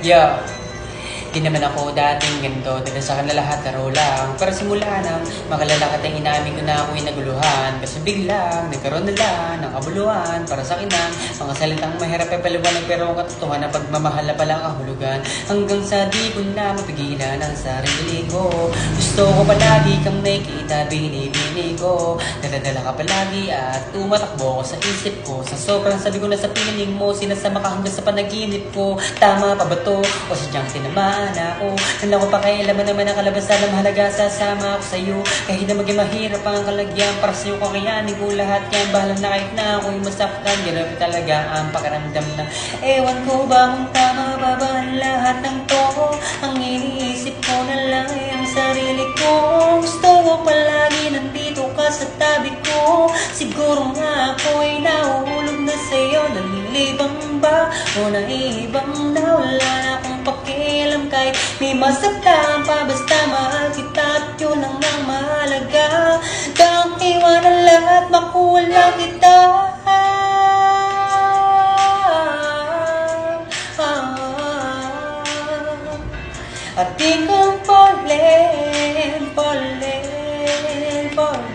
Yeah. Di naman ako dating ganito, dahil sa kanila lahat laro lang. Pero simula nang makalala ka tayong inamin ko na ako'y naguluhan. Kasi biglang nagkaroon nila ng kabuluhan para sa akin ang mga salitang mahirap ay paliwanag, pero ang katotohanan na pagmamahal na pala ang hulugan. Hanggang sa di ko na mapigilan ang sarili ko. Gusto ko palagi kang nakikita, binibini ko. Daladala ka palagi at tumatakbo ko sa isip ko. Sa sobrang sabi ko na sa piling mo, sinasama ka hanggang sa panaginip ko. Tama pa ba to? O sadyang tinamaan ako? Nala ko pa kailaman naman ang kalabasan na mahalaga, sasama ako sa'yo. Kahit na maging mahirap ang kalagyan, para sa'yo kakayanin ko lahat yan. Bahala na kahit na ako'y masaktan, ganun talaga ang pakiramdam na ewan ko ba kung tama ba ba lahat ng to. Ang iniisip ko na lang ay ang sarili ko. Gusto ko palagi nandito ka sa tabi ko. Siguro nga ako'y nahuhulog na sa'yo. Nalilibang ba o naiibang na wala na akong pakialam kahit may masaktan pa, basta mahal kita at yun ang mahalaga. Kang iwanan lahat, makuha lang kita. At di kang falling, falling, falling.